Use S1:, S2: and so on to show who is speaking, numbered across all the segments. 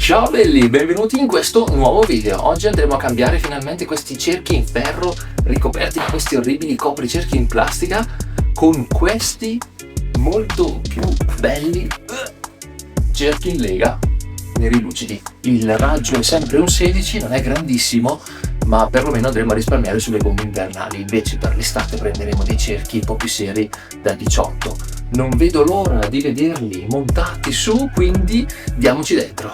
S1: Ciao belli, benvenuti in questo nuovo video. Oggi andremo a cambiare finalmente questi cerchi in ferro ricoperti da questi orribili copricerchi in plastica con questi molto più belli cerchi in lega neri lucidi. Il raggio è sempre un 16, non è grandissimo, ma perlomeno andremo a risparmiare sulle gomme invernali. Invece per l'estate prenderemo dei cerchi un po' più seri da 18. Non vedo l'ora di vederli montati su, quindi diamoci dentro.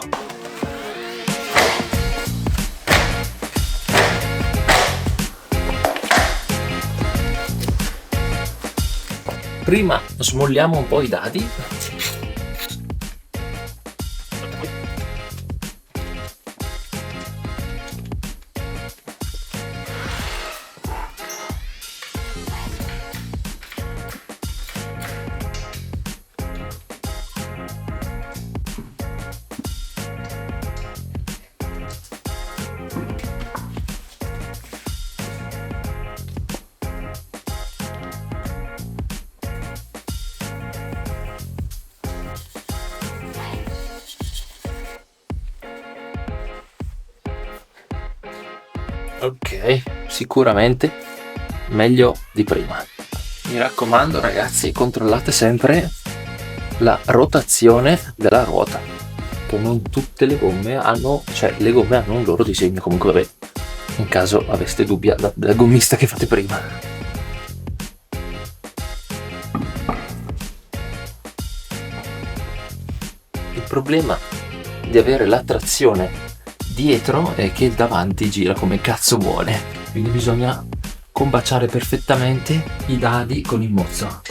S1: Prima smolliamo un po' i dadi. Ok, sicuramente meglio di prima. Mi raccomando ragazzi, controllate sempre la rotazione della ruota, che non tutte le gomme hanno, le gomme hanno un loro disegno. Comunque vabbè, in caso aveste dubbi dal gommista che fate prima. Il problema di avere la trazione dietro è che il davanti gira come cazzo vuole, quindi bisogna combaciare perfettamente i dadi con il mozzo.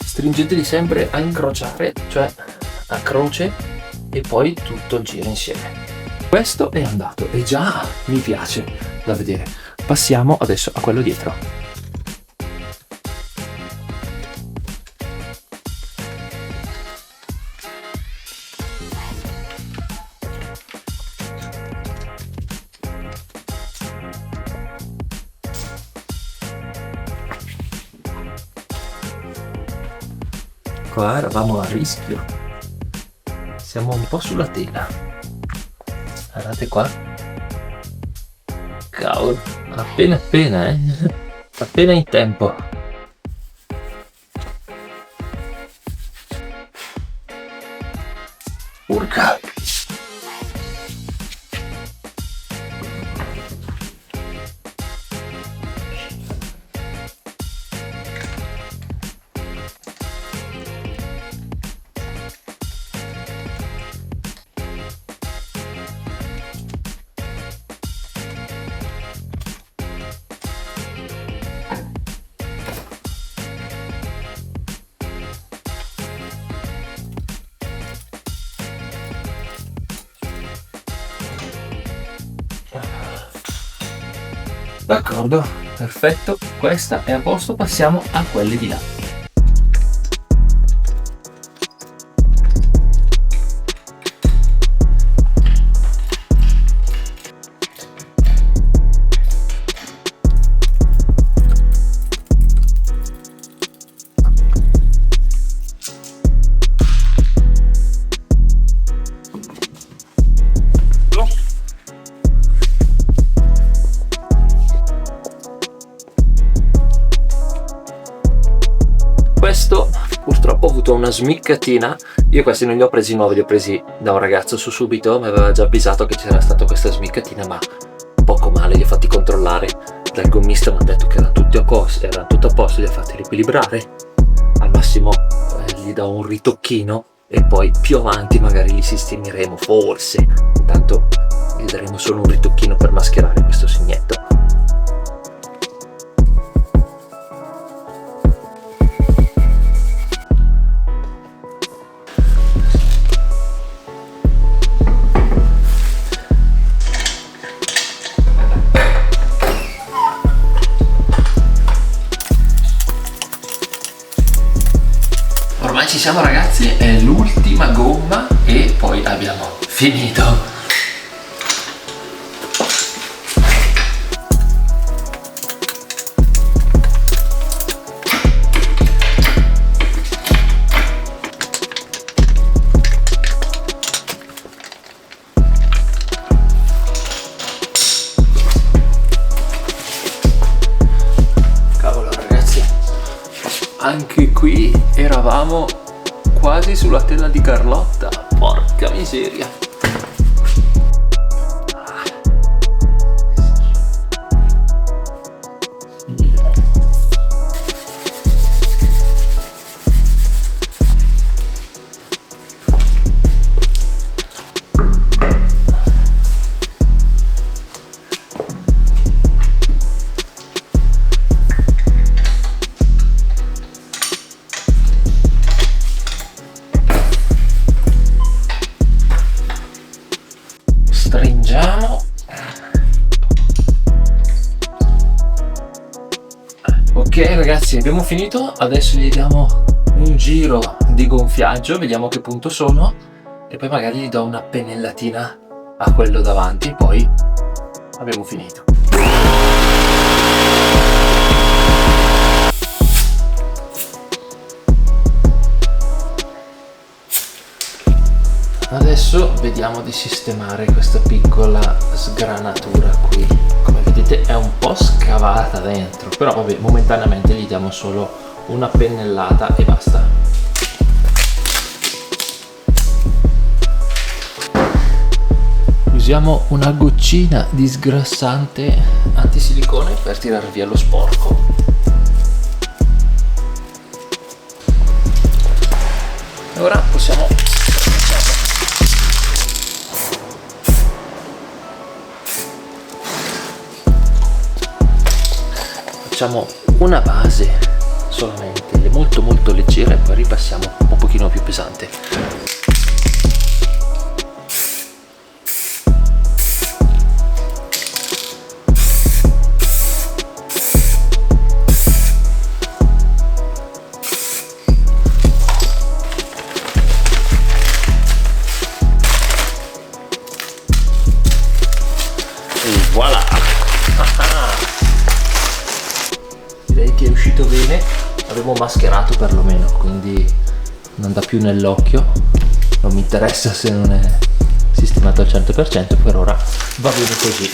S1: Stringeteli sempre a incrociare, cioè a croce, e poi tutto gira insieme. Questo è andato e già mi piace da vedere. Passiamo adesso a quello dietro. Qua eravamo a rischio. Siamo un po' sulla tela. Guardate qua, cavolo, appena appena in tempo. Urca. D'accordo, perfetto, questa è a posto, passiamo a quelle di là. Questo purtroppo ho avuto una smiccatina. Io questi non li ho presi nuovi, li ho presi da un ragazzo su Subito, mi aveva già avvisato che c'era stata questa smiccatina, ma poco male. Li ho fatti controllare dal gommista, mi hanno detto che erano tutti a posto, li ho fatti riequilibrare. Al massimo gli do un ritocchino e poi più avanti magari li sistemeremo, forse. Intanto gli daremo solo un ritocchino per mascherare questo segnetto. Ormai ci siamo ragazzi, è l'ultima gomma e poi abbiamo finito. anche qui eravamo quasi sulla tela di Carlotta, porca miseria. Stringiamo. Ok ragazzi, abbiamo finito. Adesso gli diamo un giro di gonfiaggio, vediamo a che punto sono e poi magari gli do una pennellatina a quello davanti, poi abbiamo finito. Adesso vediamo di sistemare questa piccola sgranatura qui. Come vedete è un po' scavata dentro, però vabbè, momentaneamente gli diamo solo una pennellata e basta. Usiamo una goccina di sgrassante antisilicone per tirar via lo sporco. E ora possiamo facciamo una base solamente, molto molto leggera, e poi ripassiamo un pochino più pesante. E voilà! Direi che è uscito bene, avevo mascherato perlomeno, quindi non dà più nell'occhio, non mi interessa se non è sistemato al 100%, per ora va bene così.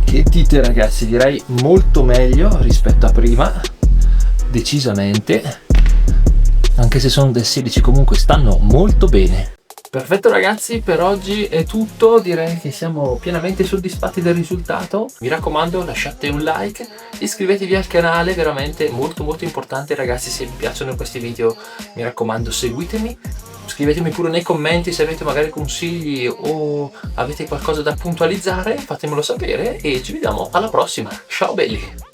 S1: Che dite ragazzi? Direi molto meglio rispetto a prima, decisamente, anche se sono del 16 comunque stanno molto bene. Perfetto ragazzi, per oggi è tutto, direi che siamo pienamente soddisfatti del risultato. Mi raccomando, lasciate un like, iscrivetevi al canale, veramente molto molto importante ragazzi. Se vi piacciono questi video mi raccomando seguitemi, scrivetemi pure nei commenti se avete magari consigli o avete qualcosa da puntualizzare, fatemelo sapere e ci vediamo alla prossima. Ciao belli!